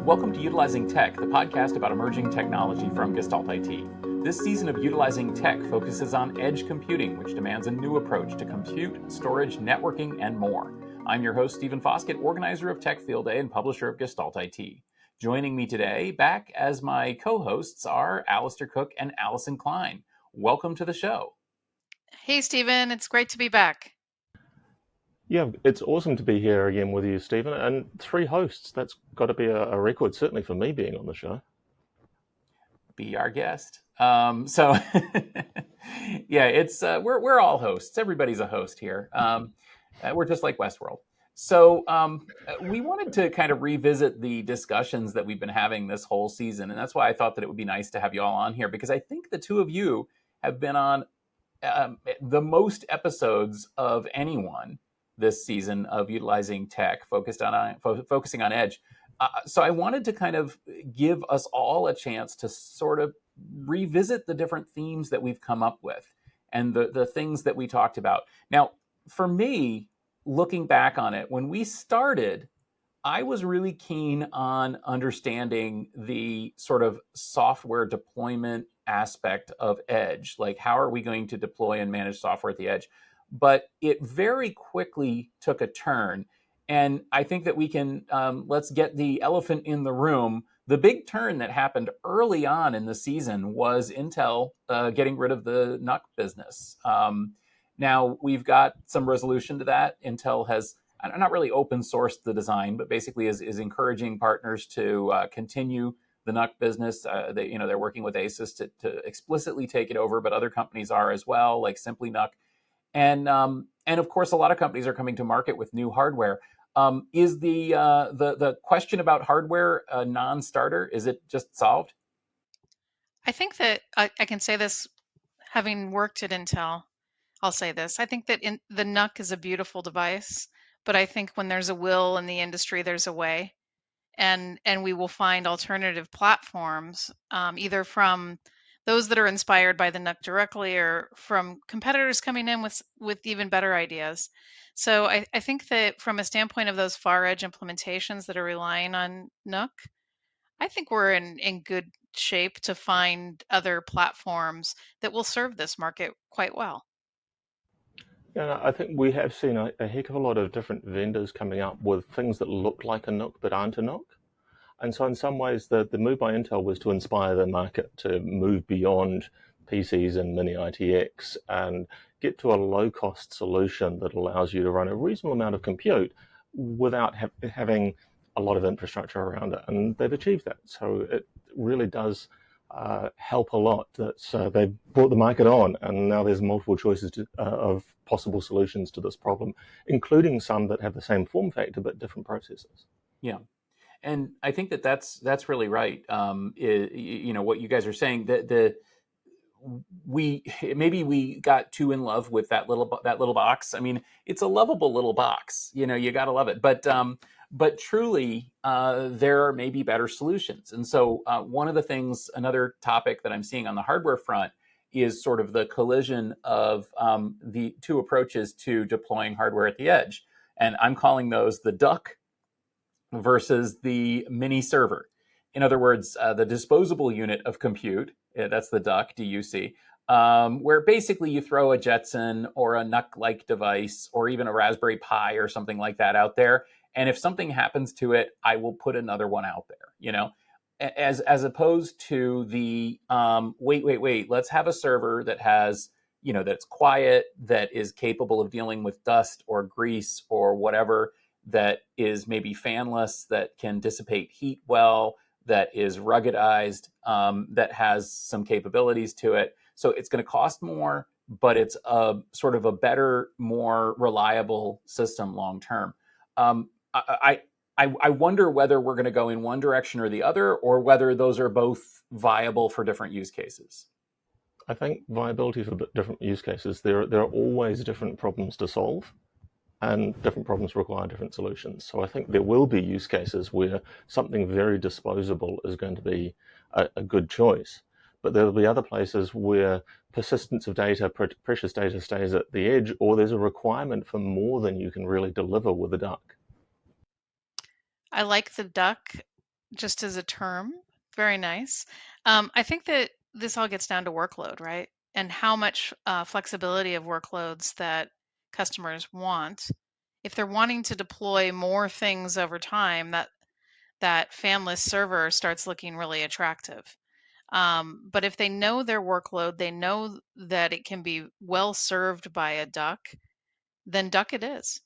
Welcome to Utilizing Tech, the podcast about emerging technology from Gestalt IT. This season of Utilizing Tech focuses on edge computing, which demands a new approach to compute, storage, networking, and more. I'm your host, Stephen Foskett, organizer of Tech Field Day and publisher of Gestalt IT. Joining me today, back as my co-hosts, are Alistair, Cooke, and Allyson, Klein. Welcome to the show. Hey, Stephen. It's great to be back. Yeah, it's awesome to be here again with you, Stephen. And 3 hosts, that's got to be a record, certainly for me being on the show. Be our guest. Yeah, it's we're all hosts. Everybody's a host here. We're just like Westworld. So we wanted to kind of revisit the discussions that we've been having this whole season, and that's why I thought that it would be nice to have you all on here, because I think the two of you have been on the most episodes of anyone this season of Utilizing Tech, focusing on edge. So I wanted to kind of give us all a chance to sort of revisit the different themes that we've come up with and the things that we talked about. Now, for me, looking back on it, when we started, I was really keen on understanding the sort of software deployment aspect of edge. Like, how are we going to deploy and manage software at the edge? But it very quickly took a turn. And I think that we can, let's get the elephant in the room. The big turn that happened early on in the season was Intel getting rid of the NUC business. Now, we've got some resolution to that. Intel has not really open sourced the design, but basically is encouraging partners to continue the NUC business. They're working with ASUS to explicitly take it over, but other companies are as well, like Simply NUC. And of course, a lot of companies are coming to market with new hardware. Is the question about hardware a non-starter? Is it just solved? I think that I can say this, having worked at Intel, I'll say this. I think that the NUC is a beautiful device, but I think when there's a will in the industry, there's a way. And we will find alternative platforms, either from those that are inspired by the NUC directly or from competitors coming in with even better ideas. So I think that from a standpoint of those far edge implementations that are relying on NUC, I think we're in good shape to find other platforms that will serve this market quite well. Yeah, I think we have seen a heck of a lot of different vendors coming up with things that look like a NUC but aren't a NUC. And so in some ways, the move by Intel was to inspire the market to move beyond PCs and mini ITX and get to a low-cost solution that allows you to run a reasonable amount of compute without having a lot of infrastructure around it. And they've achieved that. So it really does help a lot that they've brought the market on, and now there's multiple choices of possible solutions to this problem, including some that have the same form factor but different processors. Yeah. And I think that's really right. What you guys are saying, that maybe we got too in love with that little box. I mean, it's a lovable little box. You got to love it. But truly, there are maybe better solutions. And so another topic that I'm seeing on the hardware front is sort of the collision of the two approaches to deploying hardware at the edge. And I'm calling those the duck versus the mini server. In other words, the disposable unit of compute, that's the duck, DUC, where basically you throw a Jetson or a NUC-like device or even a Raspberry Pi or something like that out there. And if something happens to it, I will put another one out there, as opposed to the, wait, let's have a server that has, that's quiet, that is capable of dealing with dust or grease or whatever, that is maybe fanless, that can dissipate heat well, that is ruggedized, that has some capabilities to it. So it's going to cost more, but it's a sort of a better, more reliable system long term. I wonder whether we're going to go in one direction or the other, or whether those are both viable for different use cases. I think viability for different use cases, there are always different problems to solve, and different problems require different solutions. So I think there will be use cases where something very disposable is going to be a good choice. But there'll be other places where persistence of data, precious data stays at the edge, or there's a requirement for more than you can really deliver with a duck. I like the duck just as a term. Very nice. I think that this all gets down to workload, right? And how much flexibility of workloads that customers want. If they're wanting to deploy more things over time, that fanless server starts looking really attractive. But if they know their workload, they know that it can be well served by a duck, then duck it is.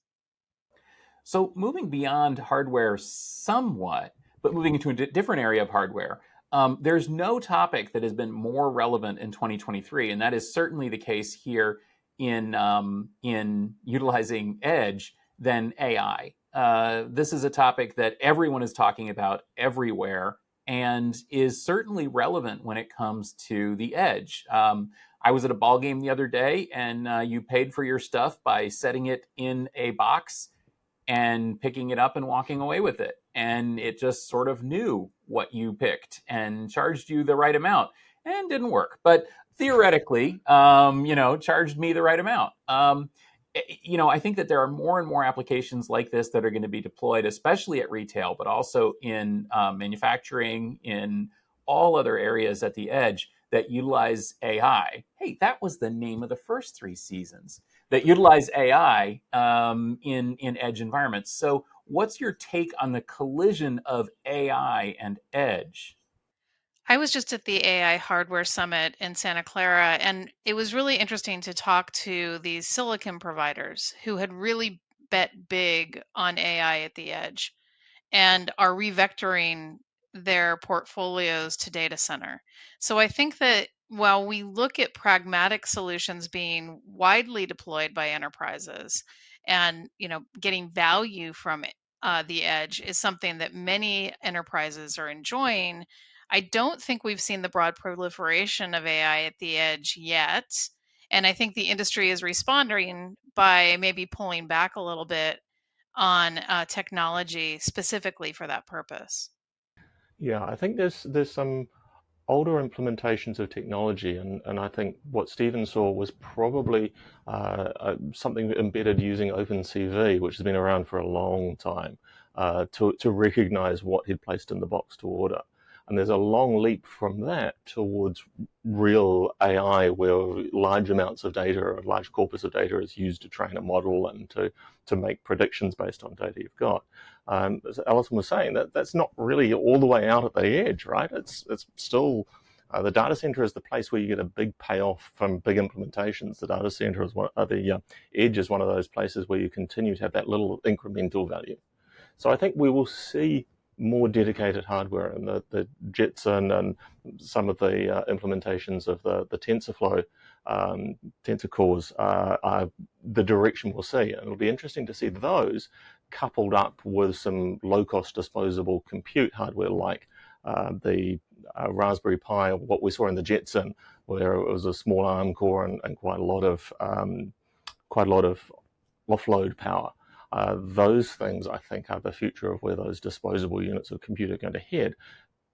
So moving beyond hardware somewhat, but moving into a different area of hardware, there's no topic that has been more relevant in 2023, and that is certainly the case here in utilizing Edge than AI. This is a topic that everyone is talking about everywhere, and is certainly relevant when it comes to the Edge. I was at a ball game the other day, and you paid for your stuff by setting it in a box and picking it up and walking away with it. And it just sort of knew what you picked and charged you the right amount, and didn't work. But theoretically, charged me the right amount. I think that there are more and more applications like this that are going to be deployed, especially at retail, but also in manufacturing, in all other areas at the edge that utilize AI. Hey, that was the name of the first 3 seasons that utilize AI in edge environments. So, what's your take on the collision of AI and edge? I was just at the AI Hardware Summit in Santa Clara, and it was really interesting to talk to these silicon providers who had really bet big on AI at the edge and are revectoring their portfolios to data center. So I think that while we look at pragmatic solutions being widely deployed by enterprises and getting value from the edge is something that many enterprises are enjoying, I don't think we've seen the broad proliferation of AI at the edge yet. And I think the industry is responding by maybe pulling back a little bit on technology specifically for that purpose. Yeah, I think there's some older implementations of technology, and I think what Stephen saw was probably something embedded using OpenCV, which has been around for a long time, to recognize what he'd placed in the box to order. And there's a long leap from that towards real AI, where large amounts of data, a large corpus of data, is used to train a model and to make predictions based on data you've got. As Allyson was saying, that's not really all the way out at the edge, right? It's still the data center is the place where you get a big payoff from big implementations. The data center is the edge is one of those places where you continue to have that little incremental value. So I think we will see more dedicated hardware, and the Jetson and some of the implementations of the TensorFlow tensor cores are the direction we'll see. And it'll be interesting to see those coupled up with some low-cost disposable compute hardware like the Raspberry Pi, what we saw in the Jetson, where it was a small ARM core and quite a lot of offload power. Those things, I think, are the future of where those disposable units of compute are going to head.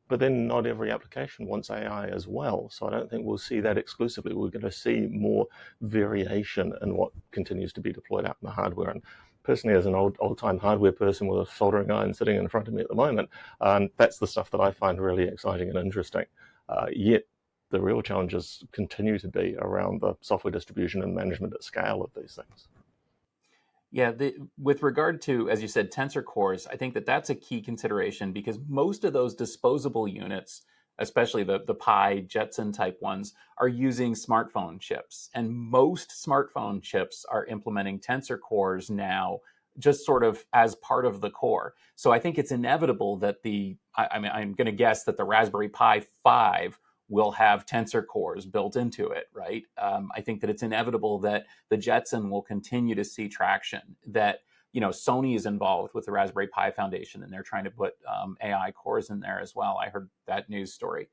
But then not every application wants AI as well. So I don't think we'll see that exclusively. We're going to see more variation in what continues to be deployed out in the hardware. And personally, as an old-time hardware person with a soldering iron sitting in front of me at the moment, that's the stuff that I find really exciting and interesting. Yet the real challenges continue to be around the software distribution and management at scale of these things. Yeah, with regard to, as you said, tensor cores, I think that that's a key consideration because most of those disposable units, especially the Pi Jetson type ones, are using smartphone chips. And most smartphone chips are implementing tensor cores now, just sort of as part of the core. So I think it's inevitable that I'm going to guess that the Raspberry Pi 5 will have tensor cores built into it, right? I think that it's inevitable that the Jetson will continue to see traction. That Sony is involved with the Raspberry Pi Foundation, and they're trying to put AI cores in there as well. I heard that news story.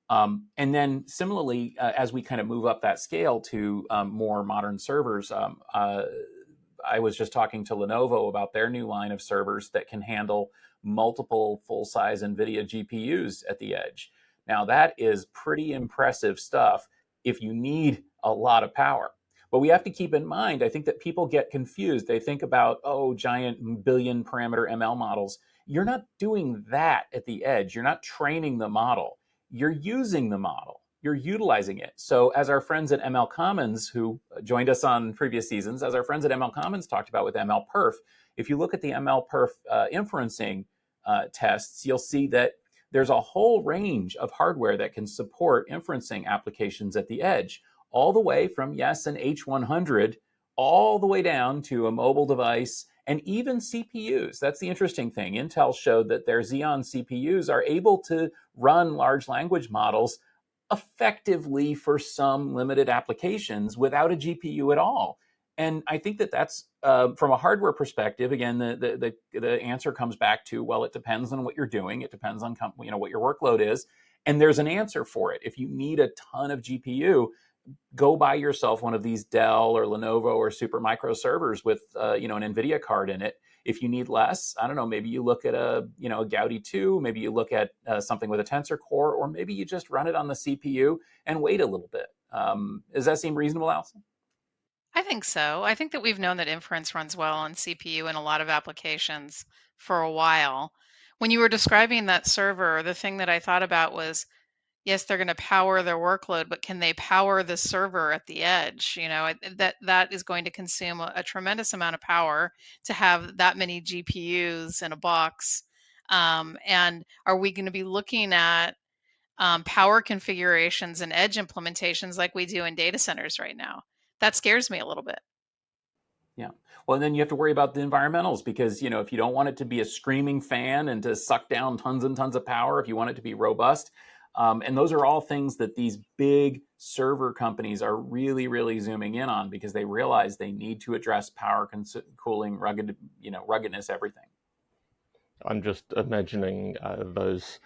And then similarly, as we kind of move up that scale to more modern servers, I was just talking to Lenovo about their new line of servers that can handle multiple full-size NVIDIA GPUs at the edge. Now, that is pretty impressive stuff if you need a lot of power. But we have to keep in mind, I think that people get confused. They think about, oh, giant billion parameter ML models. You're not doing that at the edge. You're not training the model. You're using the model. You're utilizing it. So as our friends at ML Commons, who joined us on previous seasons, as our friends at ML Commons talked about with ML Perf, if you look at the ML Perf inferencing tests, you'll see that there's a whole range of hardware that can support inferencing applications at the edge, all the way from, yes, an H100, all the way down to a mobile device and even CPUs. That's the interesting thing. Intel showed that their Xeon CPUs are able to run large language models effectively for some limited applications without a GPU at all. And I think that that's from a hardware perspective. Again, the answer comes back to, well, it depends on what you're doing. It depends on what your workload is, and there's an answer for it. If you need a ton of GPU, go buy yourself one of these Dell or Lenovo or Supermicro servers with an NVIDIA card in it. If you need less, I don't know, maybe you look at a Gaudi 2, maybe you look at something with a Tensor Core, or maybe you just run it on the CPU and wait a little bit. Does that seem reasonable, Allyson? I think so. I think that we've known that inference runs well on CPU in a lot of applications for a while. When you were describing that server, the thing that I thought about was, yes, they're going to power their workload, but can they power the server at the edge? That is going to consume a tremendous amount of power to have that many GPUs in a box. And are we going to be looking at power configurations and edge implementations like we do in data centers right now? That scares me a little bit. Yeah. Well, and then you have to worry about the environmentals because, if you don't want it to be a screaming fan and to suck down tons and tons of power, if you want it to be robust, and those are all things that these big server companies are really, really zooming in on because they realize they need to address power, cooling, ruggedness, everything. I'm just imagining those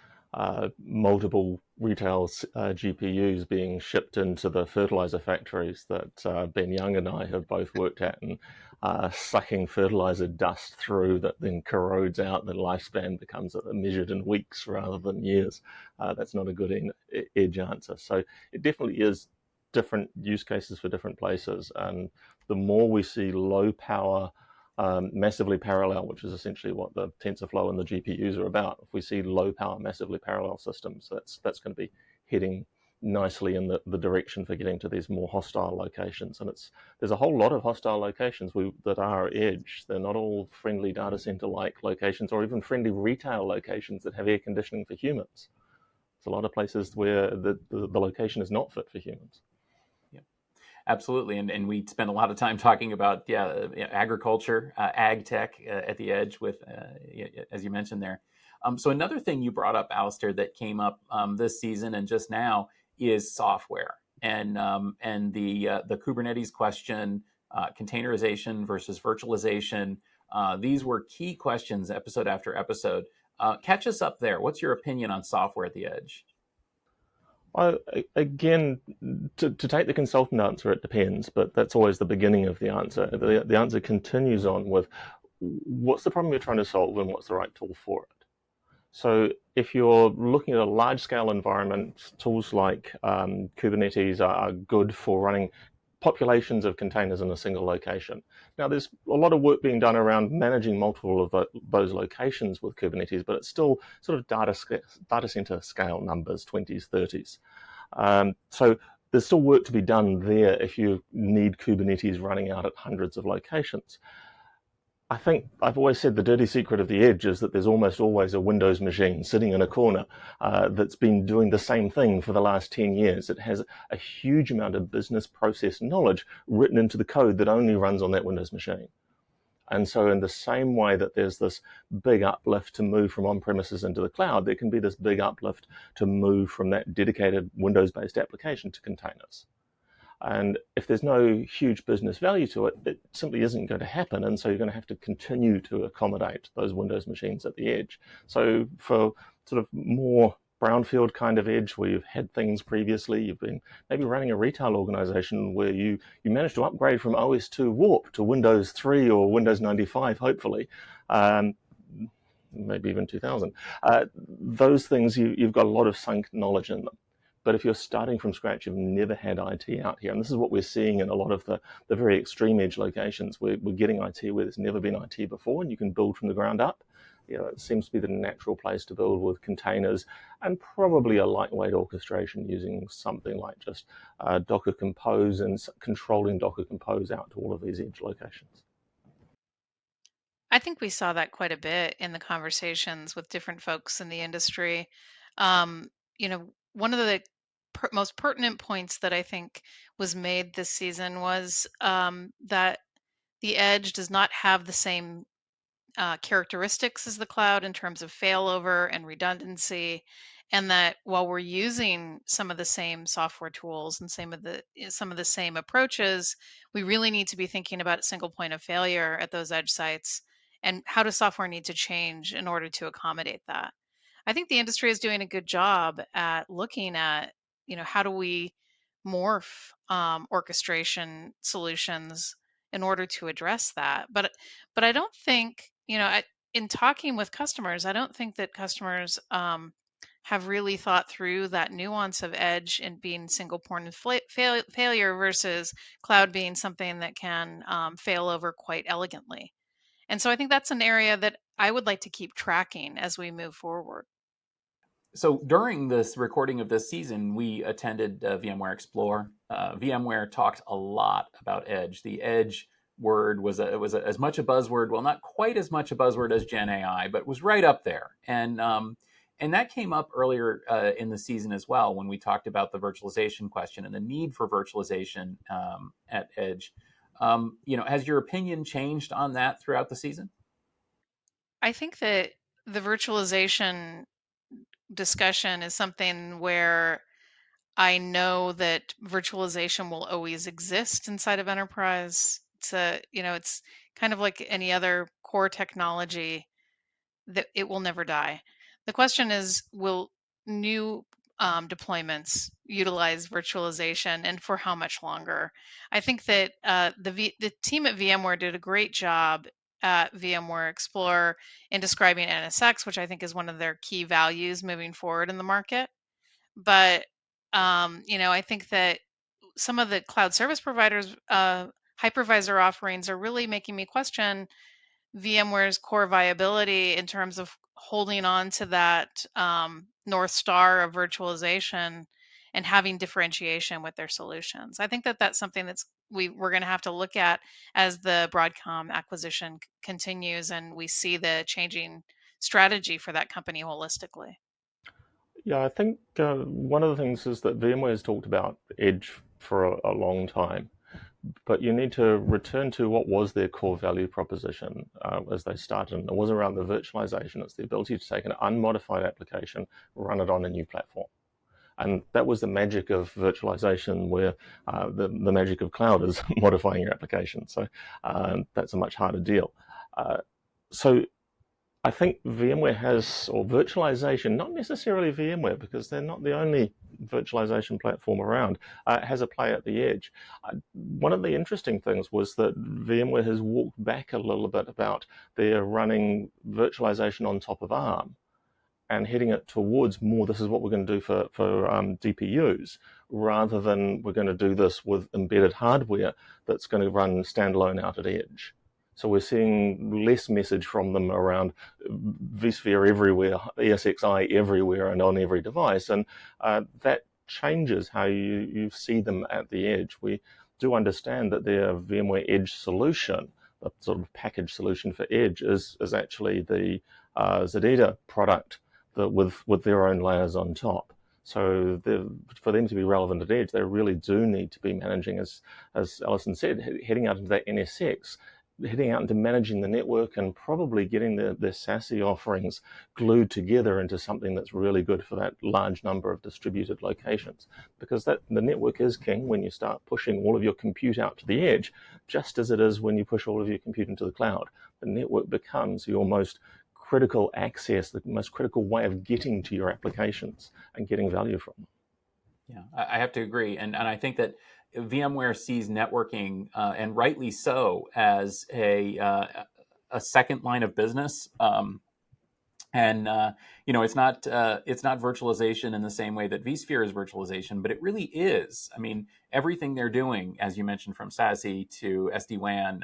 multiple retail GPUs being shipped into the fertilizer factories that Ben Young and I have both worked at, and sucking fertilizer dust through that then corrodes out. The lifespan becomes measured in weeks rather than years. That's not a good edge answer. So it definitely is different use cases for different places. And the more we see low power, massively parallel, which is essentially what the TensorFlow and the GPUs are about. If we see low power, massively parallel systems, that's going to be heading nicely in the direction for getting to these more hostile locations. And there's a whole lot of hostile locations that are edge. They're not all friendly data center-like locations or even friendly retail locations that have air conditioning for humans. There's a lot of places where the location is not fit for humans. Absolutely, and we spend a lot of time talking about agriculture, ag tech at the edge with, as you mentioned there. So another thing you brought up, Alistair, that came up this season and just now is software and the Kubernetes question, containerization versus virtualization. These were key questions episode after episode. Catch us up there. What's your opinion on software at the edge? Again, to take the consultant answer, it depends, but that's always the beginning of the answer. The answer continues on with what's the problem you're trying to solve and what's the right tool for it. So if you're looking at a large-scale environment, tools like Kubernetes are good for running populations of containers in a single location. Now, there's a lot of work being done around managing multiple of those locations with Kubernetes, but it's still sort of data center scale numbers, 20s, 30s. So there's still work to be done there if you need Kubernetes running out at hundreds of locations. I think I've always said the dirty secret of the edge is that there's almost always a Windows machine sitting in a corner that's been doing the same thing for the last 10 years. It has a huge amount of business process knowledge written into the code that only runs on that Windows machine. And so in the same way that there's this big uplift to move from on-premises into the cloud, there can be this big uplift to move from that dedicated Windows-based application to containers. And if there's no huge business value to it, it simply isn't going to happen. And so you're going to have to continue to accommodate those Windows machines at the edge. So for sort of more brownfield kind of edge where you've had things previously, you've been maybe running a retail organization where you managed to upgrade from OS2 Warp to Windows 3 or Windows 95, hopefully, maybe even 2000. Those things, you've got a lot of sunk knowledge in them. But if you're starting from scratch, you've never had IT out here. And this is what we're seeing in a lot of the very extreme edge locations. We're getting IT where there's never been IT before, and you can build from the ground up. It seems to be the natural place to build with containers and probably a lightweight orchestration using something like just Docker Compose and controlling Docker Compose out to all of these edge locations. I think we saw that quite a bit in the conversations with different folks in the industry. Um, one of the most pertinent points that I think was made this season was that the edge does not have the same characteristics as the cloud in terms of failover and redundancy, and that while we're using some of the same software tools and some of the same approaches, we really need to be thinking about a single point of failure at those edge sites, and how does software need to change in order to accommodate that. I think the industry is doing a good job at looking at, how do we morph orchestration solutions in order to address that. But I don't think, in talking with customers, I don't think that customers have really thought through that nuance of edge and being single point of failure versus cloud being something that can fail over quite elegantly. And so I think that's an area that I would like to keep tracking as we move forward. So during this recording of this season, we attended VMware Explore. VMware talked a lot about Edge. The Edge word was as much a buzzword, well, not quite as much a buzzword as Gen AI, but was right up there. And that came up earlier in the season as well when we talked about the virtualization question and the need for virtualization at Edge. Has your opinion changed on that throughout the season? I think that the virtualization discussion is something where I know that virtualization will always exist inside of enterprise. It's kind of like any other core technology that it will never die. The question is, will new deployments utilize virtualization, and for how much longer? I think that the team at VMware did a great job at VMware Explorer in describing NSX, which I think is one of their key values moving forward in the market. But I think that some of the cloud service providers hypervisor offerings are really making me question VMware's core viability in terms of holding on to that North Star of virtualization and having differentiation with their solutions. I think that that's something we're going to have to look at as the Broadcom acquisition continues and we see the changing strategy for that company holistically. Yeah, I think one of the things is that VMware has talked about Edge for a long time, but you need to return to what was their core value proposition as they started. And it was around the virtualization. It's the ability to take an unmodified application, run it on a new platform. And that was the magic of virtualization, where the magic of cloud is modifying your application. So that's a much harder deal. So I think VMware has, or virtualization, not necessarily VMware, because they're not the only virtualization platform around, has a play at the edge. One of the interesting things was that VMware has walked back a little bit about their running virtualization on top of ARM and heading it towards more, this is what we're going to do for DPUs, rather than we're going to do this with embedded hardware that's going to run standalone out at edge. So we're seeing less message from them around vSphere everywhere, ESXi everywhere and on every device. And that changes how you see them at the edge. We do understand that their VMware Edge solution, the sort of package solution for Edge, is actually the Zadata product with their own layers on top. So for them to be relevant at Edge, they really do need to be managing, as Allyson said, heading out into that NSX, heading out into managing the network and probably getting their SASE offerings glued together into something that's really good for that large number of distributed locations. Because the network is king when you start pushing all of your compute out to the edge, just as it is when you push all of your compute into the cloud. The network becomes your most critical access, the most critical way of getting to your applications and getting value from them. Yeah, I have to agree, and I think that VMware sees networking, and rightly so, as a second line of business. And it's not virtualization in the same way that vSphere is virtualization, but it really is. I mean, everything they're doing, as you mentioned, from SASE to SD-WAN,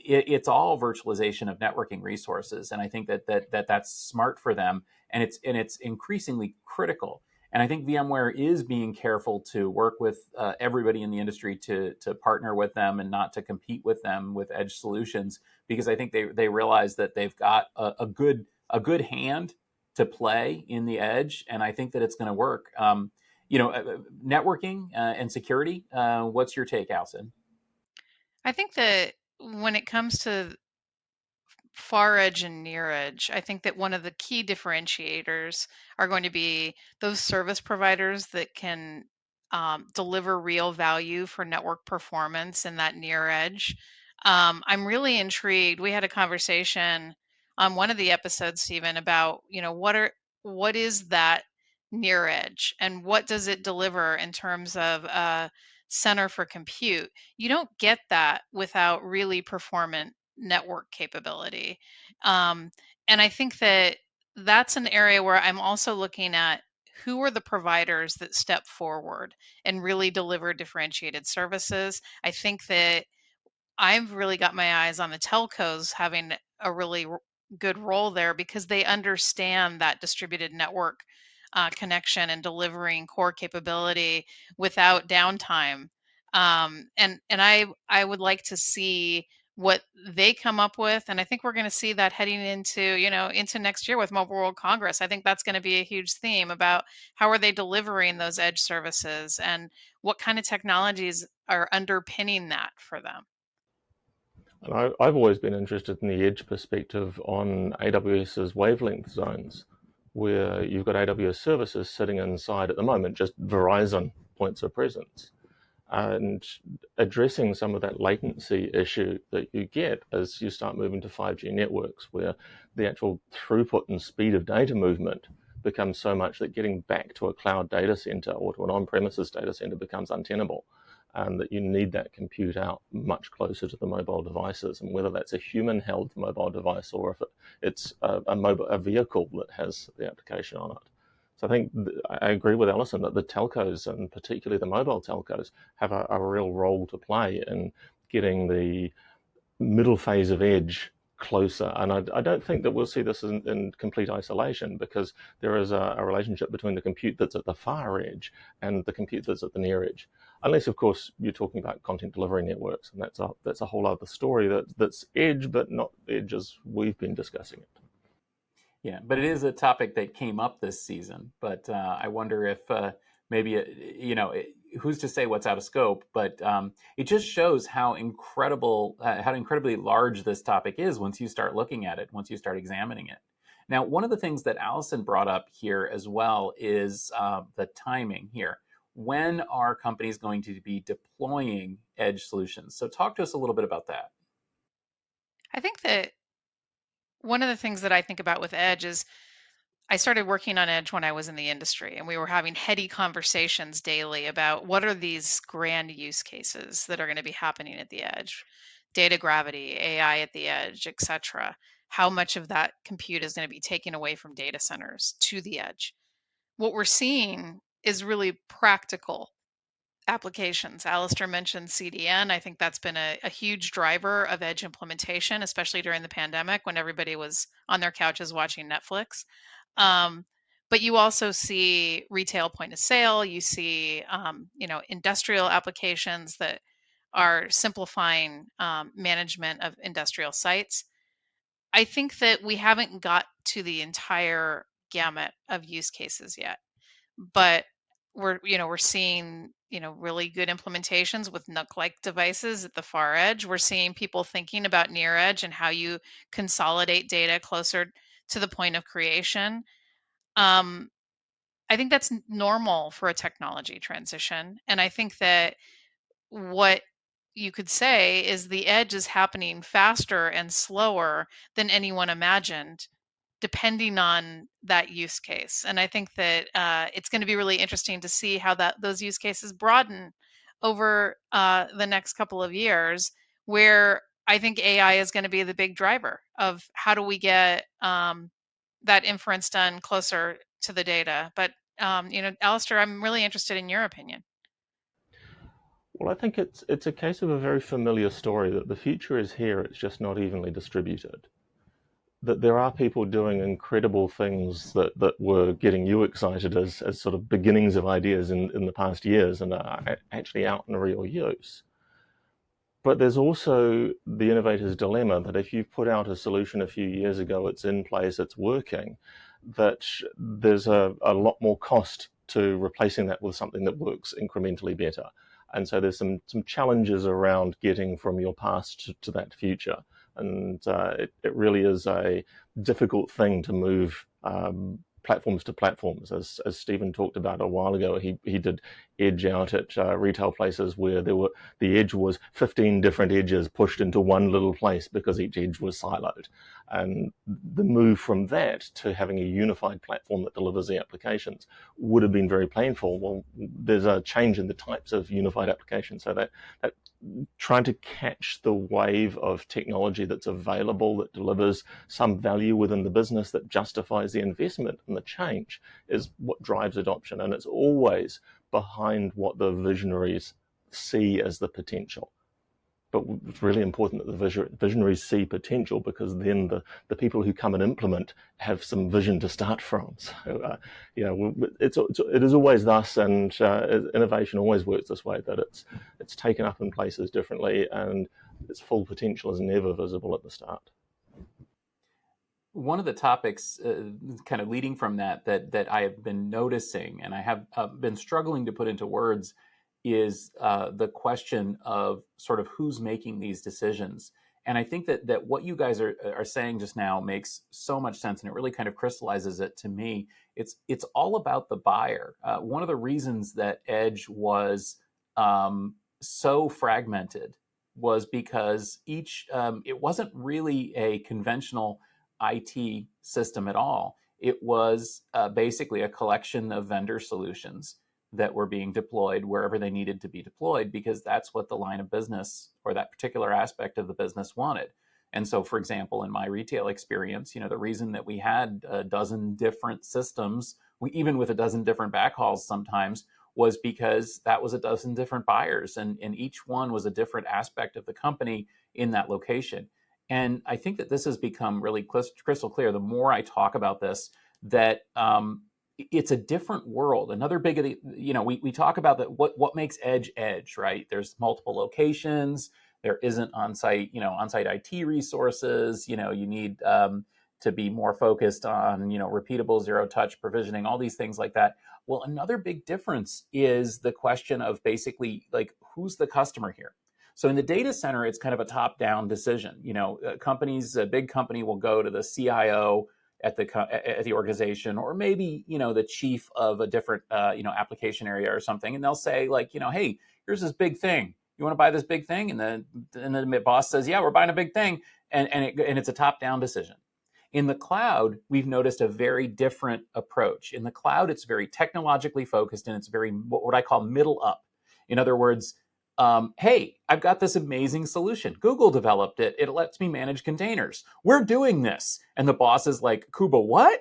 it's all virtualization of networking resources, and I think that's smart for them, and it's increasingly critical. And I think VMware is being careful to work with everybody in the industry to partner with them and not to compete with them with edge solutions, because I think they realize that they've got a good hand to play in the edge, and I think that it's going to work. Networking and security. What's your take, Alison? I think that when it comes to far edge and near edge, I think that one of the key differentiators are going to be those service providers that can deliver real value for network performance in that near edge. I'm really intrigued. We had a conversation on one of the episodes, Stephen, about what is that near edge and what does it deliver in terms of a center for compute. You don't get that without really performant network capability. Um, and I think that that's an area where I'm also looking at who are the providers that step forward and really deliver differentiated services. I think that I've really got my eyes on the telcos having a really good role there because they understand that distributed network connection and delivering core capability without downtime. And I would like to see what they come up with, and I think we're going to see that heading into next year with Mobile World Congress. I think that's going to be a huge theme about how are they delivering those edge services and what kind of technologies are underpinning that for them. And I've always been interested in the edge perspective on AWS's wavelength zones, where you've got AWS services sitting inside at the moment, just Verizon points of presence, and addressing some of that latency issue that you get as you start moving to 5G networks, where the actual throughput and speed of data movement becomes so much that getting back to a cloud data center or to an on-premises data center becomes untenable, and that you need that compute out much closer to the mobile devices, and whether that's a human-held mobile device or if it's a vehicle that has the application on it. So I think I agree with Allyson that the telcos, and particularly the mobile telcos, have a real role to play in getting the middle phase of edge closer. And I don't think that we'll see this in complete isolation, because there is a relationship between the compute that's at the far edge and the compute that's at the near edge. Unless, of course, you're talking about content delivery networks, and that's a whole other story that's edge, but not edge as we've been discussing it. Yeah, but it is a topic that came up this season. But I wonder if maybe who's to say what's out of scope? But it just shows how incredibly large this topic is once you start looking at it, once you start examining it. Now, one of the things that Allyson brought up here as well is the timing here. When are companies going to be deploying edge solutions? So, talk to us a little bit about that. I think that one of the things that I think about with Edge is I started working on Edge when I was in the industry, and we were having heady conversations daily about what are these grand use cases that are going to be happening at the edge, data gravity, AI at the edge, etc. How much of that compute is going to be taken away from data centers to the edge? What we're seeing is really practical applications. Alistair mentioned CDN. I think that's been a huge driver of edge implementation, especially during the pandemic when everybody was on their couches watching Netflix. Um, but you also see retail point of sale. You see, industrial applications that are simplifying management of industrial sites. I think that we haven't got to the entire gamut of use cases yet, but we're seeing really good implementations with NUC like devices at the far edge. We're seeing people thinking about near edge and how you consolidate data closer to the point of creation. um, I think that's normal for a technology transition, and I think that what you could say is the edge is happening faster and slower than anyone imagined, depending on that use case. And I think that it's going to be really interesting to see how those use cases broaden over the next couple of years, where I think AI is going to be the big driver of how do we get that inference done closer to the data. But Alistair, I'm really interested in your opinion. Well, I think it's a case of a very familiar story that the future is here. It's just not evenly distributed. That there are people doing incredible things that were getting you excited as sort of beginnings of ideas in the past years and are actually out in real use. But there's also the innovator's dilemma that if you've put out a solution a few years ago, it's in place, it's working, that there's a lot more cost to replacing that with something that works incrementally better. And so there's some challenges around getting from your past to that future. And it really is a difficult thing to move platforms to platforms. As Stephen talked about a while ago, he did edge out at retail places where the edge was 15 different edges pushed into one little place because each edge was siloed. And the move from that to having a unified platform that delivers the applications would have been very painful. Well, there's a change in the types of unified applications, so that trying to catch the wave of technology that's available that delivers some value within the business that justifies the investment and the change is what drives adoption. And it's always behind what the visionaries see as the potential. But it's really important that the visionaries see potential, because then the people who come and implement have some vision to start from. So, it is always thus, and innovation always works this way, that it's taken up in places differently, and its full potential is never visible at the start. One of the topics kind of leading from that I have been noticing, and I have been struggling to put into words, is the question of sort of who's making these decisions. And I think that what you guys are saying just now makes so much sense, and it really kind of crystallizes it to me. It's all about the buyer. One of the reasons that Edge was so fragmented was because it wasn't really a conventional IT system at all. It was basically a collection of vendor solutions that were being deployed wherever they needed to be deployed, because that's what the line of business or that particular aspect of the business wanted. And so, for example, in my retail experience, the reason that we had a dozen different systems, even with a dozen different backhauls sometimes, was because that was a dozen different buyers, and each one was a different aspect of the company in that location. And I think that this has become really crystal clear the more I talk about this, that it's a different world. Another big, we talk about that. What makes Edge, right? There's multiple locations. There isn't on-site IT resources. You need to be more focused on, repeatable zero-touch provisioning, all these things like that. Well, another big difference is the question of basically like who's the customer here. So in the data center, it's kind of a top-down decision. A big company will go to the CIO at the organization, or maybe the chief of a different application area or something, and they'll say like, hey, here's this big thing. You want to buy this big thing? And the boss says, yeah, we're buying a big thing, and it's a top-down decision. In the cloud, we've noticed a very different approach. In the cloud, it's very technologically focused, and it's very what I call middle up. In other words, hey, I've got this amazing solution. Google developed it. It lets me manage containers. We're doing this. And the boss is like, Kuba, what?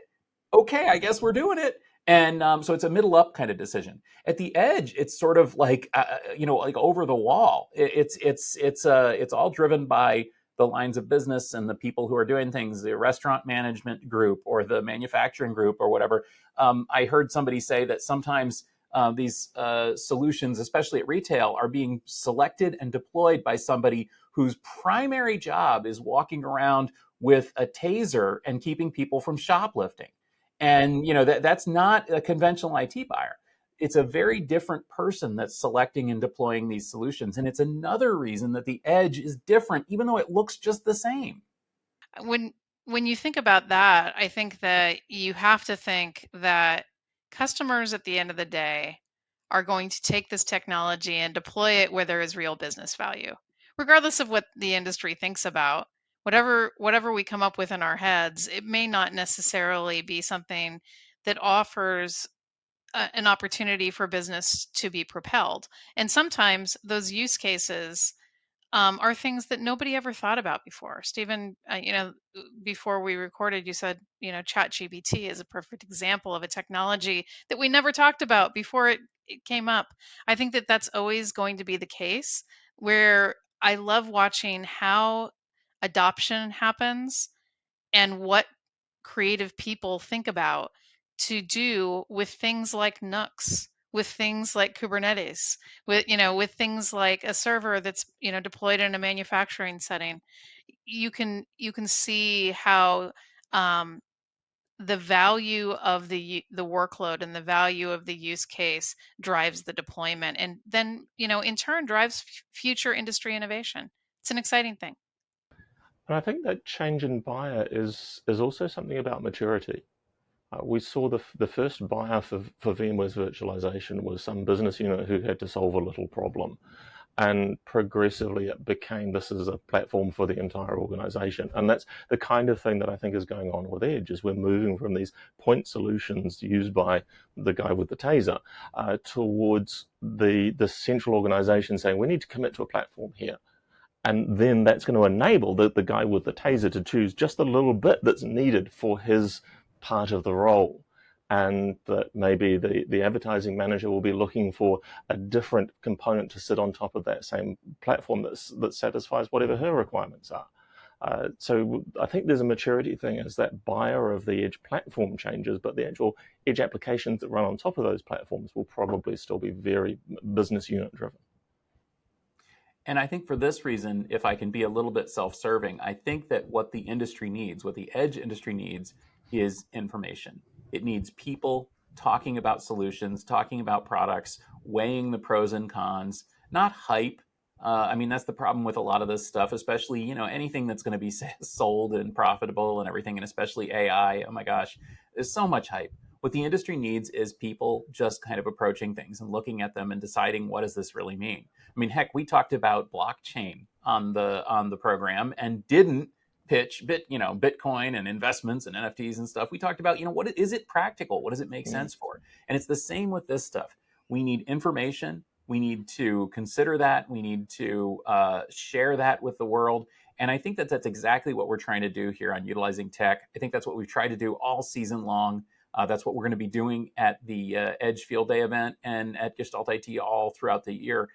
Okay, I guess we're doing it. And so it's a middle up kind of decision. At the edge, it's sort of like, like over the wall. It's all driven by the lines of business and the people who are doing things, the restaurant management group or the manufacturing group or whatever. I heard somebody say that sometimes these solutions, especially at retail, are being selected and deployed by somebody whose primary job is walking around with a taser and keeping people from shoplifting. And that's not a conventional IT buyer. It's a very different person that's selecting and deploying these solutions. And it's another reason that the edge is different, even though it looks just the same. When when you think about that, I think that you have to think that customers at the end of the day are going to take this technology and deploy it where there is real business value. Regardless of what the industry thinks about, whatever we come up with in our heads, it may not necessarily be something that offers an opportunity for business to be propelled. And sometimes those use cases are things that nobody ever thought about before. Stephen, before we recorded, you said, ChatGPT is a perfect example of a technology that we never talked about before it came up. I think that that's always going to be the case, where I love watching how adoption happens and what creative people think about to do with things like Nux, with things like Kubernetes, with things like a server that's deployed in a manufacturing setting. You can see how um, the value of the workload and the value of the use case drives the deployment, and then in turn drives future industry innovation. It's an exciting thing. And I think that change in buyer is also something about maturity. We saw the first buyer for VMware's virtualization was some business unit who had to solve a little problem. And progressively it became this is a platform for the entire organization. And that's the kind of thing that I think is going on with Edge, is we're moving from these point solutions used by the guy with the taser towards the central organization saying we need to commit to a platform here. And then that's going to enable the guy with the taser to choose just the little bit that's needed for his part of the role. And that maybe the advertising manager will be looking for a different component to sit on top of that same platform that satisfies whatever her requirements are. So I think there's a maturity thing as that buyer of the Edge platform changes, but the actual Edge applications that run on top of those platforms will probably still be very business unit driven. And I think for this reason, if I can be a little bit self-serving, I think that what the industry needs, what the edge industry needs, is information. It needs people talking about solutions, talking about products, weighing the pros and cons, not hype. I mean, that's the problem with a lot of this stuff, especially, anything that's going to be sold and profitable and everything, and especially AI. Oh my gosh, there's so much hype. What the industry needs is people just kind of approaching things and looking at them and deciding, what does this really mean? I mean, heck, we talked about blockchain on the program and didn't pitch Bitcoin and investments and NFTs and stuff. We talked about, what is it practical? What does it make sense for? And it's the same with this stuff. We need information. We need to consider that. We need to share that with the world. And I think that that's exactly what we're trying to do here on Utilizing Tech. I think that's what we've tried to do all season long. That's what we're going to be doing at the Edge Field Day event and at Gestalt IT all throughout the year.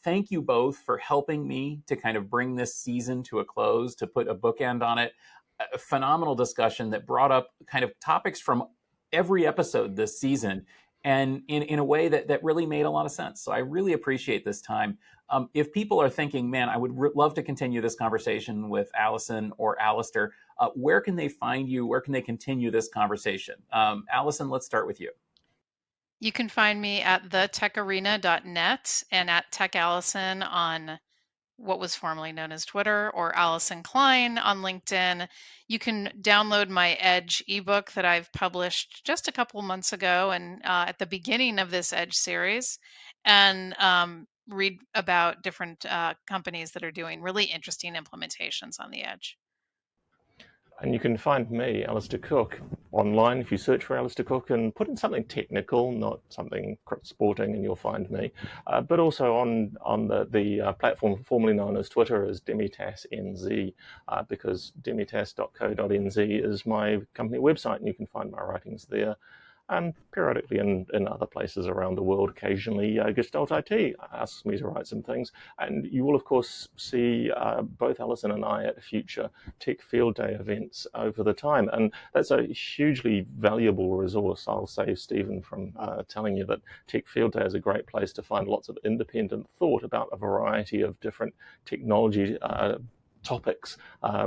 Thank you both for helping me to kind of bring this season to a close, to put a bookend on it. A phenomenal discussion that brought up kind of topics from every episode this season, and in a way that really made a lot of sense. So I really appreciate this time. If people are thinking, man, I would love to continue this conversation with Allyson or Alistair, where can they find you? Where can they continue this conversation? Allyson, let's start with you. You can find me at thetecharena.net and at Tech Allyson on what was formerly known as Twitter, or Allyson Klein on LinkedIn. You can download my Edge ebook that I've published just a couple months ago and at the beginning of this Edge series, and read about different companies that are doing really interesting implementations on the Edge. And you can find me, Alistair Cooke, online if you search for Alistair Cooke and put in something technical, not something sporting, and you'll find me. But also on the platform formerly known as Twitter as DemitasNZ, because demitas.co.nz is my company website, and you can find my writings there. And periodically in other places around the world, occasionally Gestalt IT asks me to write some things. And you will, of course, see both Allyson and I at future Tech Field Day events over the time. And that's a hugely valuable resource. I'll save Stephen from telling you that Tech Field Day is a great place to find lots of independent thought about a variety of different technology topics,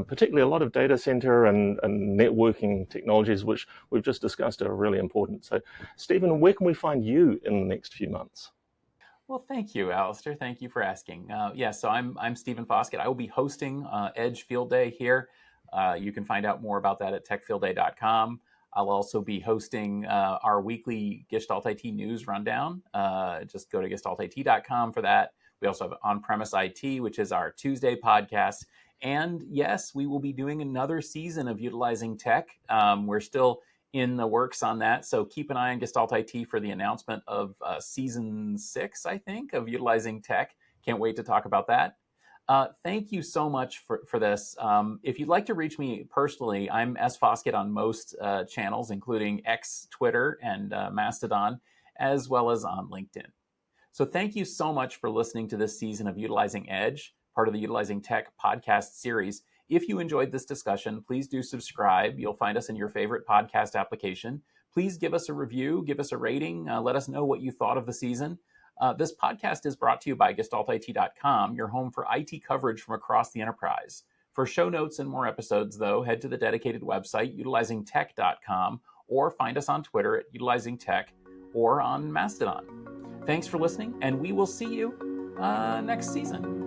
particularly a lot of data center and networking technologies, which we've just discussed, are really important. So, Stephen, where can we find you in the next few months? Well, thank you, Alistair. Thank you for asking. So I'm Stephen Foskett. I will be hosting Edge Field Day here. You can find out more about that at techfieldday.com. I'll also be hosting our weekly Gestalt IT news rundown. Just go to gestaltit.com for that. We also have On-Premise IT, which is our Tuesday podcast. And yes, we will be doing another season of Utilizing Tech. We're still in the works on that, so keep an eye on Gestalt IT for the announcement of season 6, I think, of Utilizing Tech. Can't wait to talk about that. Thank you so much for this. If you'd like to reach me personally, I'm S. Foskett on most channels, including X, Twitter, and Mastodon, as well as on LinkedIn. So thank you so much for listening to this season of Utilizing Edge, part of the Utilizing Tech podcast series. If you enjoyed this discussion, please do subscribe. You'll find us in your favorite podcast application. Please give us a review, give us a rating, let us know what you thought of the season. This podcast is brought to you by gestaltit.com, your home for IT coverage from across the enterprise. For show notes and more episodes, though, head to the dedicated website, utilizingtech.com, or find us on Twitter at utilizingtech or on Mastodon. Thanks for listening, and we will see you next season.